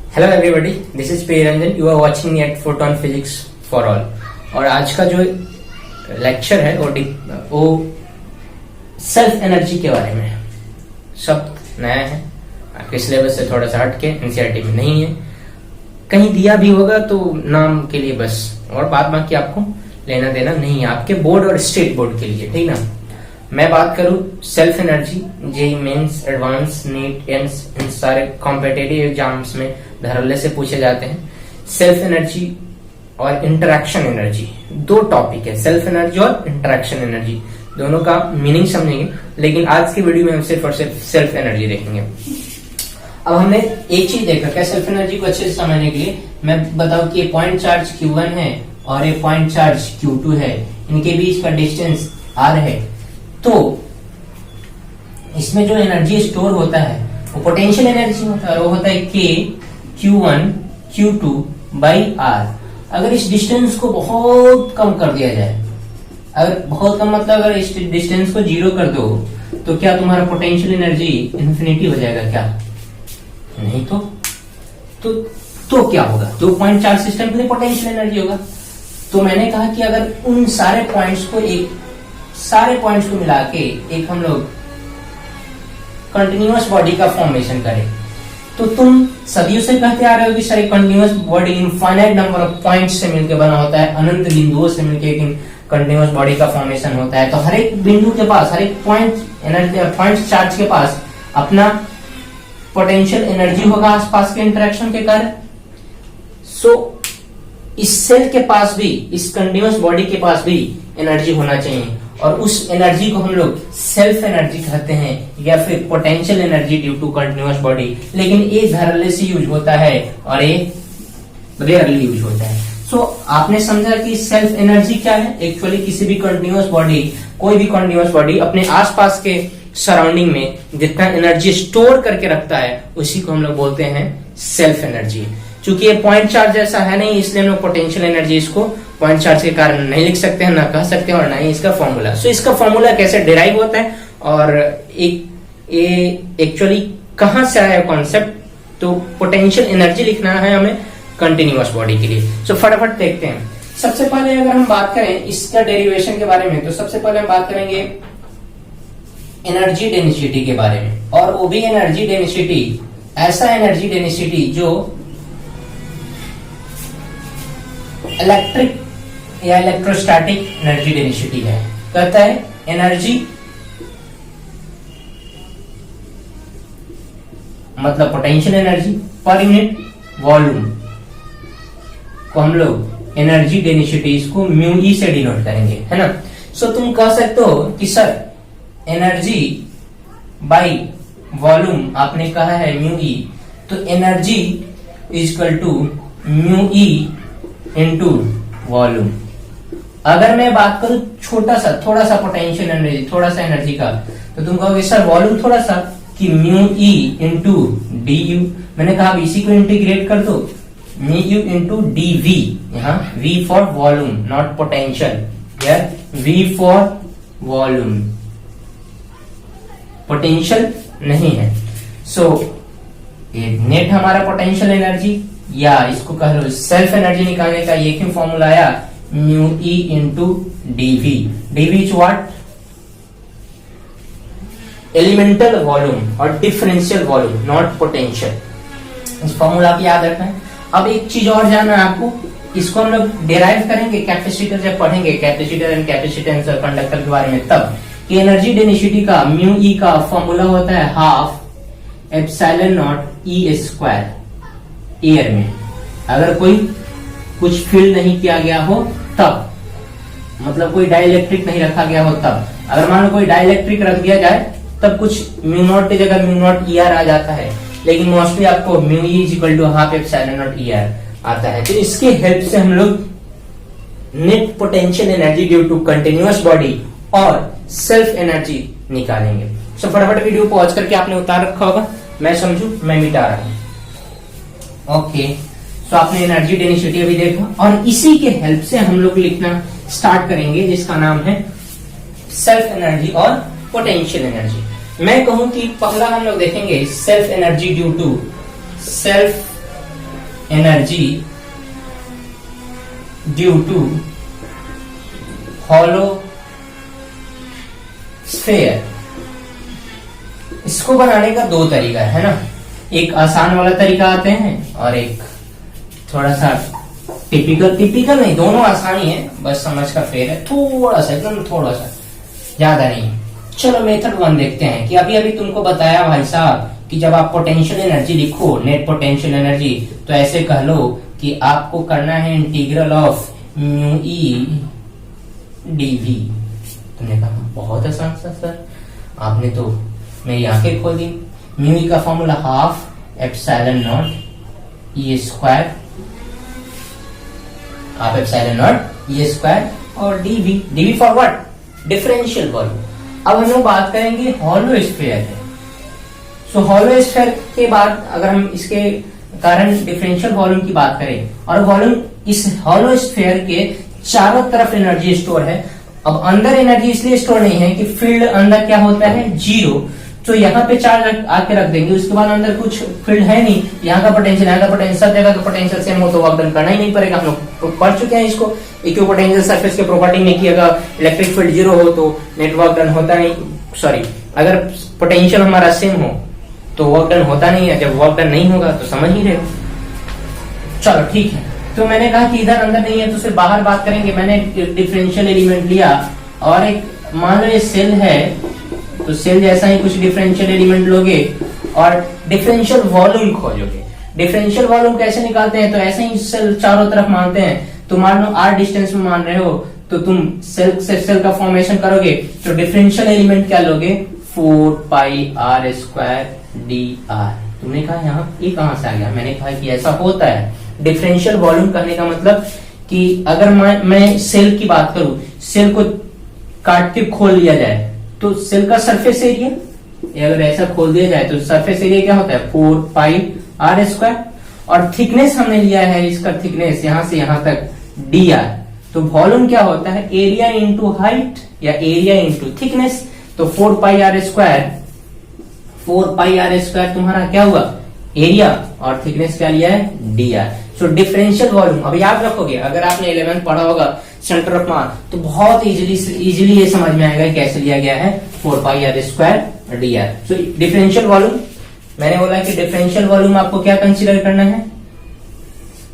Hello everybody, this is P Ranjan. You are watching at photon physics for all. और आज का जो lecture है वो सेल्फ एनर्जी के बारे में है। सब नया है, आपके सिलेबस से थोड़ा सा हटके, एनसीईआरटी में नहीं है। कहीं दिया भी होगा तो नाम के लिए बस, और बाद बाकी आपको लेना देना नहीं है, आपके बोर्ड और स्टेट बोर्ड के लिए, ठीक ना। मैं बात करूं self energy, JEE mains, advance, NEET, AIIMS, इन सारे कॉम्पिटिटिव एग्जाम्स में धड़ल्ले से पूछे जाते हैं। सेल्फ एनर्जी और इंटरैक्शन एनर्जी दो टॉपिक है। सेल्फ एनर्जी और इंटरैक्शन एनर्जी दोनों का मीनिंग समझेंगे, लेकिन आज की वीडियो में हम सिर्फ और सिर्फ सेल्फ एनर्जी देखेंगे। अब हमने एक चीज देखा क्या, सेल्फ एनर्जी को अच्छे से समझने के लिए मैं बताऊं कि ये पॉइंट चार्ज Q1 है और ये पॉइंट चार्ज Q2 है, इनके बीच का डिस्टेंस R है। तो इसमें जो एनर्जी स्टोर होता है वो पोटेंशियल एनर्जी होता है, और वो होता है K Q1 Q2 by R। अगर इस डिस्टेंस को बहुत कम कर दिया जाए, अगर बहुत कम मतलब अगर इस डिस्टेंस को 0 कर दो, तो क्या तुम्हारा पोटेंशियल एनर्जी इन्फिनिटी हो जाएगा क्या? नहीं तो क्या होगा? तो पॉइंट चार्ज सिस्टम के लिए पोटेंशियल एनर्जी होगा। तो मैंने कहा कि अगर उन सारे पॉइंट्स को मिला के एक हम लोग कंटिन्यूअस बॉडी का फॉर्मेशन करें, तो तुम सदियों से कहते आ रहे हो कि sir continuous body infinite number of points से मिलकर बना होता है, अनंत बिंदुओं से मिलकर एक कंटिन्यूअस बॉडी का फॉर्मेशन होता है। तो हर एक बिंदु के पास, हर एक पॉइंट चार्ज के पास अपना पोटेंशियल एनर्जी होगा आसपास के इंटरेक्शन के कारण। सो इस सेल के पास भी, इस कंटिन्यूअस बॉडी के पास भी एनर्जी होना चाहिए, और उस एनर्जी को हम लोग सेल्फ एनर्जी कहते हैं, या फिर potential energy due to continuous body. लेकिन ये धड़ल्ले से यूज होता है और ये रेयरली यूज होता है। सो आपने समझा कि सेल्फ एनर्जी क्या है। एक्चुअली किसी भी कंटिन्यूअस बॉडी, कोई भी कंटिन्यूअस बॉडी अपने आसपास के सराउंडिंग में जितना एनर्जी स्टोर करके रखता है, उसी को हम लोग बोलते हैं सेल्फ एनर्जी। चूंकि ये पॉइंट चार्ज जैसा है नहीं, इसलिए हम लोग पोटेंशियल एनर्जी इसको पॉइंट चार्ज के कारण नहीं लिख सकते हैं, ना कह सकते हैं, और ना ही इसका फॉर्मूला। सो इसका फॉर्मूला कैसे डिराइव होता है और एक्चुअली कहां से आया कॉन्सेप्ट। तो पोटेंशियल एनर्जी लिखना है हमें कंटिन्यूअस बॉडी के लिए। सो फटाफट देखते हैं। सबसे पहले अगर हम बात करें इसका डेरिवेशन के बारे में, तो सबसे पहले हम बात करेंगे एनर्जी डेंसिटी के बारे में, और वो भी एनर्जी डेंसिटी, ऐसा एनर्जी डेंसिटी जो इलेक्ट्रिक या इलेक्ट्रोस्टैटिक एनर्जी डेंसिटी है। कहता है एनर्जी मतलब potential energy per unit volume को हम लोग एनर्जी डेंसिटी, इसको म्यू ई से डिनोट करेंगे, है ना। सो तुम कह सकते हो कि सर एनर्जी बाई वॉल्यूम आपने कहा है म्यू ई, तो energy is equal to mu E into volume. अगर मैं बात करूं थोड़ा सा पोटेंशियल एनर्जी, थोड़ा सा एनर्जी का, तो तुम कहोगे सर वॉल्यूम थोड़ा सा, कि म्यू ई इंटू डी यू। मैंने कहा इसी को इंटीग्रेट कर दो, mu u into d v. यहाँ v for volume not potential, यार वी फॉर वॉल्यूम, पोटेंशियल नहीं है। सो नेट हमारा पोटेंशियल एनर्जी, या इसको कह लो सेल्फ एनर्जी निकालने का ये क्यों फॉर्मूला आया, mu E into dV. DV is what? Elemental volume और डिफरेंशियल वॉल्यूम, नॉट पोटेंशियल। इस फॉर्मूला को याद रखना है। अब एक चीज और जानना है आपको, इसको हम लोग डिराइव करेंगे कैपेसिटर जब पढ़ेंगे, कैपेसिटर एंड कैपेसिटेंस और कंडक्टर के बारे में, तब कि एनर्जी डेंसिटी का म्यू ई का फॉर्मूला होता है half epsilon not E square air में। अगर कोई कुछ फील्ड नहीं किया गया हो तब, मतलब कोई डाइलेक्ट्रिक नहीं रखा गया हो तब। अगर मान लो कोई डाइलेक्ट्रिक रख दिया जाए तब कुछ म्यू नॉट की जगह म्यू नॉट ई आर आ जाता है, लेकिन मोस्टली आपको mu E is equal to half epsilon not E R आता है। तो इसके हेल्प से हम लोग net potential energy due to continuous body और सेल्फ एनर्जी निकालेंगे। सो फटाफट वीडियो पॉज करके आपने उतार रखा होगा, मैं समझू मैं मिटा रहा हूं। ओके, सो आपने एनर्जी डेंसिटी अभी देखा, और इसी के हेल्प से हम लोग लिखना स्टार्ट करेंगे जिसका नाम है सेल्फ एनर्जी और पोटेंशियल एनर्जी। मैं कहूं कि पहला हम लोग देखेंगे self energy due to self energy due to hollow sphere. इसको बनाने का दो तरीका है ना, एक आसान वाला तरीका आते हैं और एक थोड़ा सा टिपिकल नहीं, दोनों आसानी है, बस समझ का फेर है, थोड़ा सा एकदम थोड़ा सा, ज्यादा नहीं। चलो मेथड 1 देखते हैं कि अभी अभी तुमको बताया भाई साहब कि जब आप पोटेंशियल एनर्जी लिखो, नेट पोटेंशियल एनर्जी, तो ऐसे कह लो कि आपको करना है integral of mu E dV. तुमने कहा बहुत आसान सा सर, आपने तो मेरी आंखें खोल दी। म्यू ई का formula half epsilon not E square, half epsilon not E square, और dv for what? Differential volume. अब हम लोग बात करेंगे हॉलो स्फीयर है। सो हॉलो स्फीयर के बाद अगर हम इसके कारण डिफरेंशियल वॉल्यूम की बात करें, और वॉल्यूम इस हॉलो स्फीयर के चारों तरफ एनर्जी स्टोर है। अब अंदर एनर्जी इसलिए स्टोर नहीं है कि फील्ड अंदर क्या होता है? जीरो। तो यहाँ पे चार्ज आके रख देंगे, उसके बाद अंदर कुछ फील्ड है नहीं, यहाँ का पोटेंशियल, यहाँ का पोटेंशियल, सब जगह का पोटेंशियल सेम हो तो वर्क डन करना ही नहीं पड़ेगा। हम लोग पढ़ चुके हैं इसको इक्विपोटेंशियल सरफेस के प्रॉपर्टी में कि अगर इलेक्ट्रिक फील्ड जीरो हो तो नेट वर्क डन होता नहीं, सॉरी, अगर पोटेंशियल हमारा सेम हो तो वर्क डन होता नहीं है, जब वर्क डन नहीं होगा तो समझ ही रहे हो। चलो ठीक है, तो मैंने कहा कि इधर अंदर नहीं है तो सिर्फ बाहर बात करेंगे। मैंने डिफरेंशियल एलिमेंट लिया और एक मान लो ये सेल है, तो सेल जैसा ही कुछ डिफरेंशियल एलिमेंट लोगे और डिफरेंशियल वॉल्यूम खोजोगे। डिफरेंशियल वॉल्यूम कैसे निकालते हैं? तो ऐसे ही सेल चारों तरफ मानते हैं, तो मान लो r डिस्टेंस में मान रहे हो तो तुम सेल से सेल का फॉर्मेशन करोगे, तो डिफरेंशियल एलिमेंट क्या लोगे? 4 पाई r स्क्वायर dr। तुमने कहा यहाँ ये कहां से आ गया? मैंने कहा कि ऐसा होता है। डिफरेंशियल वॉल्यूम कहने का मतलब कि अगर मैं सेल की बात करूं, सेल को काट के खोल लिया जाए तो सेल का सरफेस एरिया अगर ऐसा खोल दिया जाए तो सरफेस एरिया क्या होता है? 4 पाई r स्क्वायर, और थिकनेस हमने लिया है, इसका थिकनेस यहां से यहां तक dr। तो वॉल्यूम क्या होता है? एरिया इंटू हाइट या एरिया इंटू थिकनेस। तो 4 pi r square, 4 pi r square तुम्हारा क्या हुआ? एरिया, और थिकनेस क्या लिया है? dr। सो डिफरेंशियल वॉल्यूम अब याद रखोगे, अगर आपने 11th पढ़ा होगा सेंटर ऑफ मास, तो बहुत इजीली ये समझ में आएगा कैसे लिया गया है 4 पाई r स्क्वायर dr। सो डिफरेंशियल वॉल्यूम, मैंने बोला कि डिफरेंशियल वॉल्यूम आपको क्या कंसीडर करना है?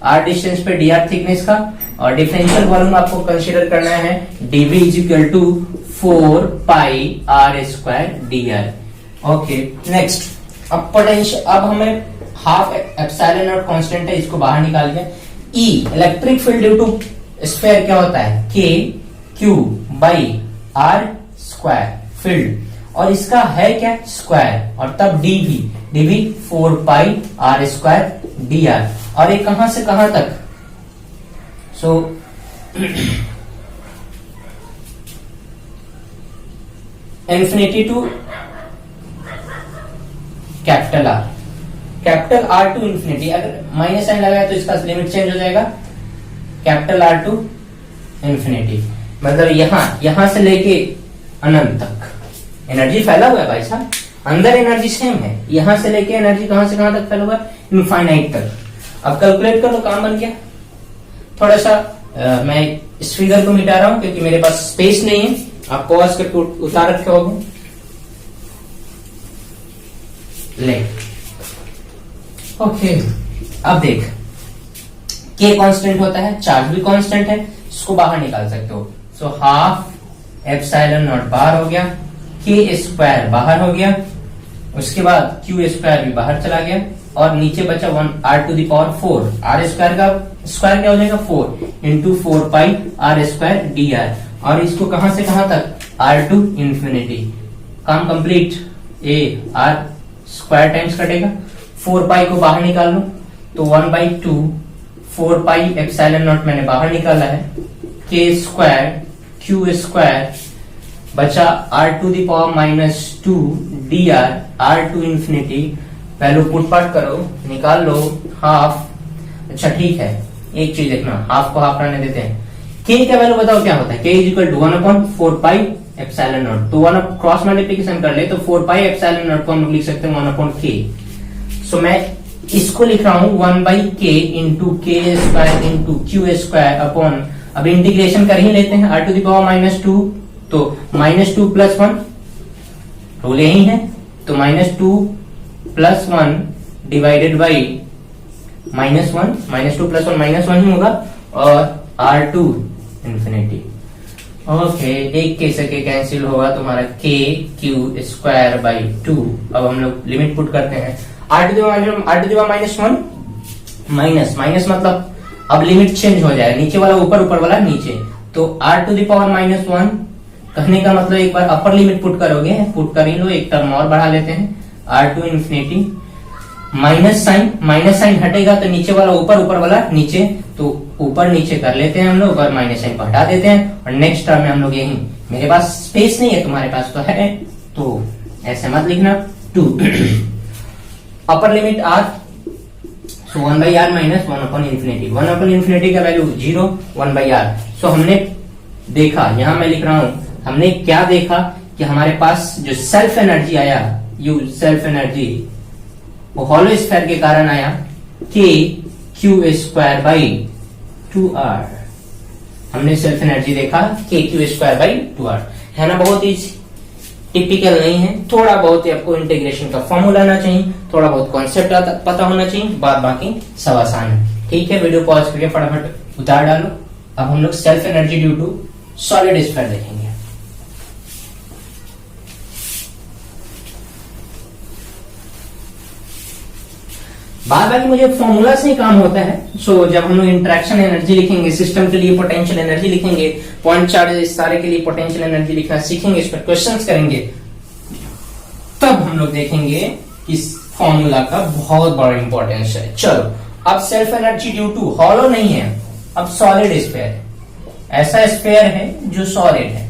r डिस्टेंस पे dr थिकनेस का, और डिफरेंशियल वॉल्यूम आपको कंसीडर करना है dv is equal to 4 pi r square dr। Okay, next, अब पोटेंशियल, अब हमें हाफ एप्सिलॉन नॉट कांस्टेंट है, इसको बाहर निकाल दिया। E electric field due to sphere क्या होता है? K Q by R square field, और इसका है क्या? स्क्वायर, और तब dv 4 pi R square dr। और ये कहां से कहां तक? So infinity to capital R, capital R to infinity. अगर माइनस साइन लगाए तो इसका लिमिट चेंज हो जाएगा, कैपिटल R टू इंफिनिटी, मतलब यहां से लेके अनंत तक एनर्जी फैला हुआ है भाई साहब, अंदर एनर्जी सेम है, यहां से लेके एनर्जी कहां से कहां तक फैला हुआ है? इनफाइनाइट तक। अब कैलकुलेट कर लो, काम बन गया। थोड़ा सा मैं इस फिगर को मिटा रहा हूं क्योंकि मेरे पास स्पेस नहीं है, आप पॉज करके उतार रखे होंगे। ले ओके, अब देख, K कांस्टेंट होता है, चार्ज भी कांस्टेंट है, इसको बाहर निकाल सकते हो। सो हाफ एप्सिलॉन नॉट बाहर हो गया, K स्क्वायर बाहर हो गया, उसके बाद Q स्क्वायर भी बाहर चला गया, और नीचे बचा 1 r to the power 4। r square का स्क्वायर क्या हो जाएगा? 4 into 4 pi r square dr। और इसको कहां से कहां तक? r to infinity. काम कंप्लीट। ए r स्क्वायर टाइम्स कटेगा, 4 पाई को बाहर निकाल लो तो 1/2 4 पाई एप्सिलॉन नॉट मैंने बाहर निकाला है, K स्क्वायर Q स्क्वायर बचा r to the power -2 dr, r to infinity. Value put part करो, निकाल लो, हाफ। अच्छा ठीक है, एक चीज देखना, हाफ को हाफ रहने देते हैं। K का वैल्यू बताओ क्या होता है? K is equal to 1/4 pi epsilon not. तो 1 क्रॉस मल्टीप्लिकेशन कर ले तो 4 पाई एप्सिलॉन नॉट को हम लोग लिख सकते हैं 1/k। सो मैं इसको लिख रहा हूं 1/k into K square into Q square upon, अब इंटीग्रेशन कर ही लेते हैं, r टू द पावर -2, तो -2 + 1 रूल यही है, तो -2 + 1 डिवाइडेड बाई -1, -2 + 1 -1 ही होगा, और r2 इंफिनिटी। ओके, एक के से के कैंसिल होगा, तुम्हारा k क्यू स्क्वायर बाई 2। अब हम लोग लिमिट पुट करते हैं, r to the power -1 minus मतलब अब लिमिट चेंज हो जाएगा, नीचे वाला ऊपर, ऊपर वाला नीचे, तो r टू द पावर -1 कहने का मतलब एक बार अपर लिमिट पुट करोगे, पुट कर ही लो, एक टर्म और बढ़ा लेते हैं, r2 इंफिनिटी, माइनस साइन हटेगा तो नीचे वाला ऊपर, ऊपर वाला नीचे, तो ऊपर नीचे कर लेते हैं हम लोग और माइनस साइन को हटा देते हैं, और नेक्स्ट टर्म में हम लोग यही, मेरे पास स्पेस नहीं है, तुम्हारे पास तो है, तो ऐसे मत लिखना, 2 अपर लिमिट r, सो 1/r माइनस 1/infinity, 1/infinity का वैल्यू 0, 1/r। सो हमने देखा, यहां मैं लिख रहा हूं, हमने क्या देखा कि हमारे पास जो सेल्फ एनर्जी आया, यू सेल्फ एनर्जी, वो हॉलो स्फीयर के कारण आया k Q square by 2r। हमने सेल्फ एनर्जी देखा k Q square by 2r, है ना, बहुत ही टिपिकल नहीं है, थोड़ा बहुत आपको इंटीग्रेशन का फॉर्मूला आना चाहिए, थोड़ा बहुत कॉन्सेप्ट पता होना चाहिए, बाद बाकी सब आसान है। ठीक है, वीडियो पॉज करके फटाफट उतार डालो। अब हम लोग self energy due to solid sphere देखेंगे। बाद बाकी मुझे फॉर्मूला से ही काम होता है, सो जब हम लोग इंटरेक्शन एनर्जी लिखेंगे, सिस्टम के लिए पोटेंशियल एनर्जी लिखेंगे, पॉइंट चार्ज इस सारे के लिए पोटेंशियल एनर्जी लिखना सीखेंगे, इस पर क्वेश्चंस करेंगे, तब हम लोग देखेंगे कि फॉर्मूला का बहुत बड़ा इंपॉर्टेंस है। चलो, अब self energy due to hollow नहीं है, अब सॉलिड स्फीयर, ऐसा स्फीयर है जो सॉलिड है।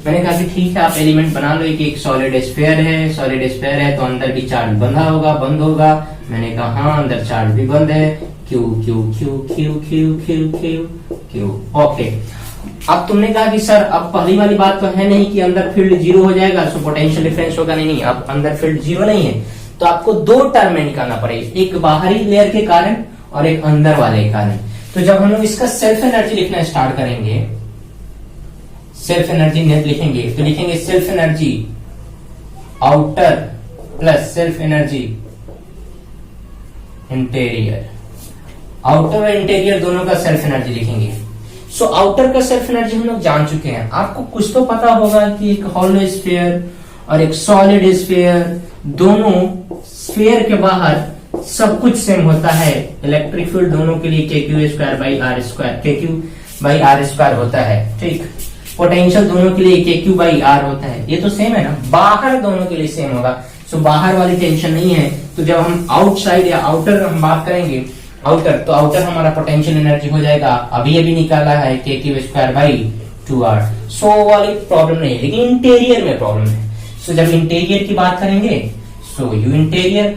मैंने कहा कि ठीक है, आप एलिमेंट बना लो कि एक सॉलिड स्फीयर है, सॉलिड स्फीयर है तो अंदर भी चार्ज बंधा होगा, बंद होगा। मैंने कहा हाँ, अंदर चार्ज भी बंद है, Q Q Q Q Q Q Q Q. Okay, अब तुमने कहा कि सर अब पहली वाली बात तो है नहीं कि अंदर फील्ड 0 हो जाएगा, सो पोटेंशियल डिफरेंस होगा, नहीं, अब अंदर फील्ड 0 नहीं है, तो आपको दो टर्म में निकालना पड़ेगा, एक बाहरी लेयर के कारण और एक अंदर वाले के कारण। तो जब हम लोग इसका सेल्फ एनर्जी लिखना स्टार्ट करेंगे, सेल्फ एनर्जी लिखेंगे तो लिखेंगे self energy outer plus self energy interior, outer और इंटीरियर दोनों का सेल्फ एनर्जी लिखेंगे। सो आउटर का सेल्फ एनर्जी हम लोग जान चुके हैं, आपको कुछ तो पता होगा कि एक हॉलो स्फीयर और एक सॉलिड स्फीयर, दोनों स्फीयर के बाहर सब कुछ सेम होता है, इलेक्ट्रिक फील्ड दोनों के लिए KQ square by R square, KQ by R square होता है, ठीक। पोटेंशियल दोनों के लिए KQ बाई आर होता है, ये तो सेम है ना, बाहर दोनों के लिए सेम होगा, सो बाहर वाली टेंशन नहीं है। तो जब हम आउटसाइड या आउटर हम बात करेंगे, आउटर, तो आउटर हमारा पोटेंशियल एनर्जी हो जाएगा, अभी निकाला है KQ स्क्वायर बाई 2r, सो वाली प्रॉब्लम नहीं है, लेकिन इंटीरियर में प्रॉब्लम है। सो जब इंटीरियर की बात करेंगे, सो यू इंटीरियर,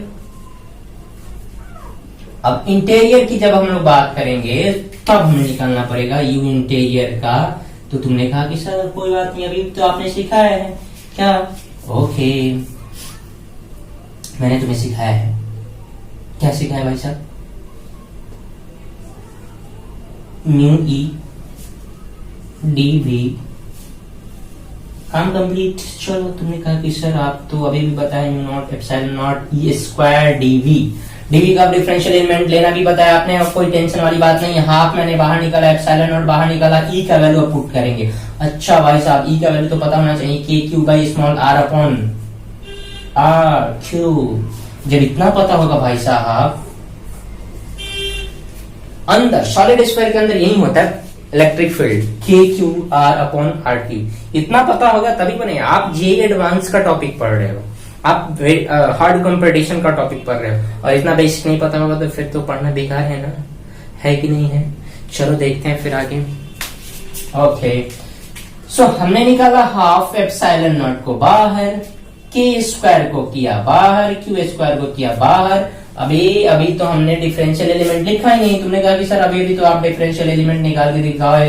अब इंटीरियर की जब हम लोग बात करेंगे तब हमें निकालना पड़ेगा यू इंटीरियर का। तो तुमने कहा कि सर कोई बात नहीं, अभी तो आपने सिखाया है क्या? ओके, मैंने तुम्हें सिखाया है, क्या सिखाया भाई साहब? म्यू ई डी वी, काम कंप्लीट। चलो, तुमने कहा कि सर आप तो अभी भी बताया mu not epsilon not E square dV, dV का डिफरेंशियल एलिमेंट लेना भी बताया आपने, और कोई टेंशन वाली बात नहीं है। हाफ मैंने बाहर निकाला, एप्सिलॉन नॉट बाहर निकाला, ई का वैल्यू अब पुट करेंगे। अच्छा भाई साहब, ई का वैल्यू तो पता होना चाहिए, K Q by small R upon R Q. जब इतना पता होगा भाई साहब, अंदर सॉलिड स्फीयर के अंदर यही होता है electric field, K Q R upon R Q, इतना पता होगा तभी बने। आप जे एडवांस का टॉपिक पढ़ रहे हो, आप हार्ड कंपटीशन का टॉपिक पढ़ रहे हो, और इतना बेसिक नहीं पता होगा तो फिर तो पढ़ना बेकार है ना, है कि नहीं है? चलो देखते हैं फिर आगे। ओके, सो हमने निकाला हाफ एप्सिलॉन नॉट को बाहर, के स्क्वायर को किया बाहर, क्यू स्क्वायर को किया बाहर। अभी तो हमने डिफरेंशियल एलिमेंट लिखा ही नहीं। तुमने कहा कि सर अभी तो आप डिफरेंशियल एलिमेंट निकाल के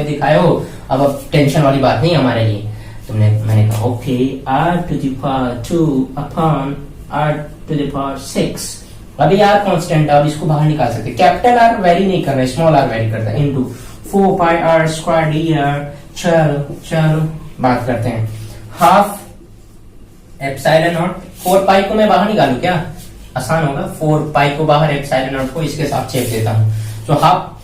दिखाए हो, अब टेंशन वाली बात नहीं हमारे लिए। मैंने कहा okay, r to the power 2 upon r to the power 6 अभी आर कांस्टेंट है, अब इसको बाहर निकाल सकते हैं। कैपिटल आर वेरी नहीं कर रहे, स्मॉल आर वेरी करता है, into 4 pi R square D R. चलो बात करते हैं। हाफ एप्सिलॉन नॉट, 4 पाई को मैं बाहर निकालू क्या, आसान होगा। 4 पाई को बाहर, एप्सिलॉन नॉट को इसके साथ छेप देता हूं। तो हाफ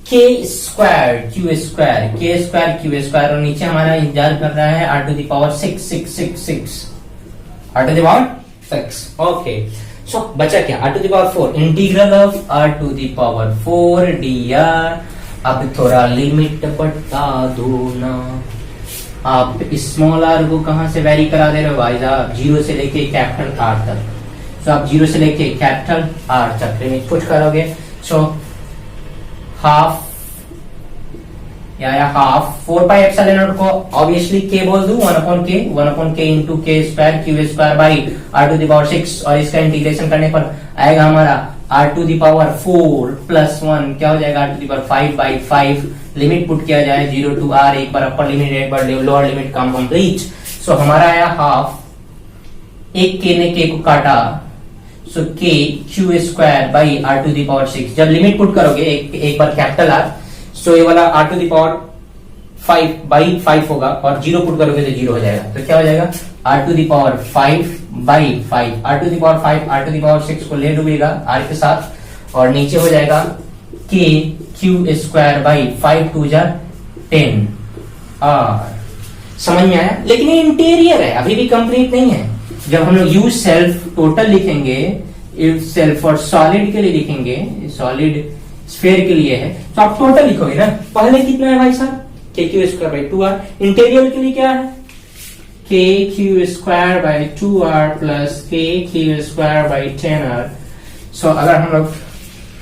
के स्क्वायर क्यू स्क्वायर, और नीचे हमारा इंतजार कर रहा है r to the power 6 r to the power 6। Okay, so बचा क्या, r to the power 4, integral of r to the power 4 d r. अब थोड़ा लिमिट बता दो ना। आप स्मॉल आर को कहां से वेरी करा दे रहे हो भाई साहब, 0 से लेके कैपिटल आर तक। तो आप 0 से लेके कैपिटल आर तक लिमिट पुट करोगे। सो हाफ या हाफ 4 पाई एप्सिलॉन नॉट को ऑब्वियसली के बोल दूं, 1 K into K square Q square by R to the power 6, और इसका इंटीग्रेशन करने पर आएगा हमारा R to the power 4 plus 1 क्या हो जाएगा, R to the power 5 by 5। Limit put किया जाए 0 टू आर, एक बार अपर लिमिट एक बार लोअर लिमिट कम कंप्लीट। सो हमारा आया हाफ, एक के ने के को काटा, so K Q square by R to the power 6। जब लिमिट पुट करोगे एक बार कैपिटल आर, सो ये वाला R to the power 5 by 5 होगा, और 0 पुट करोगे तो 0 हो जाएगा। तो क्या हो जाएगा, R to the power 5 by 5, R to the power 5 R to the power 6 को ले डूबेगा आर के साथ, और नीचे हो जाएगा के क्यू स्क्वायर बाई 5 टू जा 10 आर। समझ में आया? लेकिन ये इंटीरियर है, अभी भी कंप्लीट नहीं है। जब हम लोग यूज सेल्फ टोटल लिखेंगे, इफ सेल्फ और सॉलिड के लिए लिखेंगे, सॉलिड स्फीयर के लिए है, तो आप टोटल लिखोगे ना। पहले कितना है भाई साहब, K Q square by 2 R. Interior के लिए क्या है, K Q square by 2 R plus K Q square by 10 R. So अगर हम लोग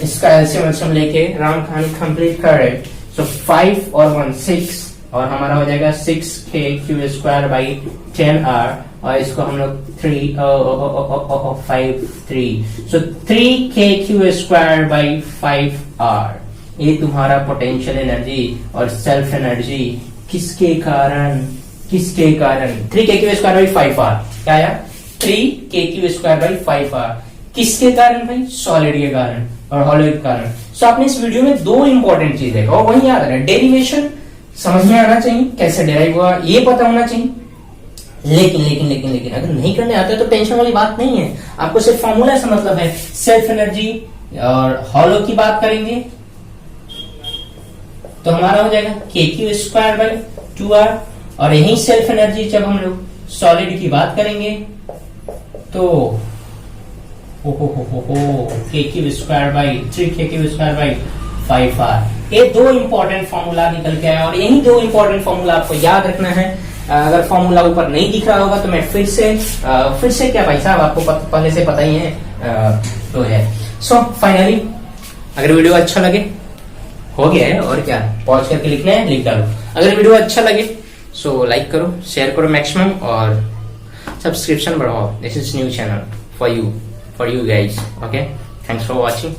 इसका एलसीएम लेके राउंड कहानी कंप्लीट कर रहे, सो 5 और 1 6, और हमारा हो जाएगा 6 के क्यू स्क्वायर बाई 10 आर, और इसको हम लोग 3 सो 3 के क्यू स्क्वायर बाई 5 आर। ये तुम्हारा पोटेंशियल एनर्जी और सेल्फ एनर्जी किसके कारण 3 के क्यू स्क्वायर बाई 5 आर। क्या आया, 3 के क्यू स्क्वायर बाई 5 आर। किसके कारण भाई, सॉलिड के कारण और हॉलो के कारण। सो आपने इस वीडियो में 2 इंपॉर्टेंट चीज देखा, और वही याद रहे, डेरिवेशन समझ में आना चाहिए, कैसे डेराइव हुआ ये पता होना चाहिए। लेकिन अगर नहीं करने आते तो टेंशन वाली बात नहीं है, आपको सिर्फ फॉर्मूला से मतलब है। सेल्फ एनर्जी और हॉलो की बात करेंगे तो हमारा हो जाएगा के क्यू स्क्वायर बाई 2 आर, और यही सेल्फ एनर्जी जब हम लोग सॉलिड की बात करेंगे तो के क्यू स्क्वायर बाई 3 के क्यू स्क्वायर बाई 5 आर। ये 2 इंपॉर्टेंट फॉर्मूला निकल के आया, और यही 2 इंपॉर्टेंट फॉर्मूला आपको याद रखना है। अगर फॉर्मूला ऊपर नहीं दिख रहा होगा तो मैं फिर से क्या भाई साहब, आपको पहले से पता ही है तो है। सो फाइनली अगर वीडियो अच्छा लगे, हो गया है और क्या, पॉज करके लिखना है, लिख डालो। अगर वीडियो अच्छा लगे सो लाइक करो, शेयर करो मैक्सिमम, और सब्सक्रिप्शन बढ़ाओ। This is new channel for you guys. Okay, thanks for watching.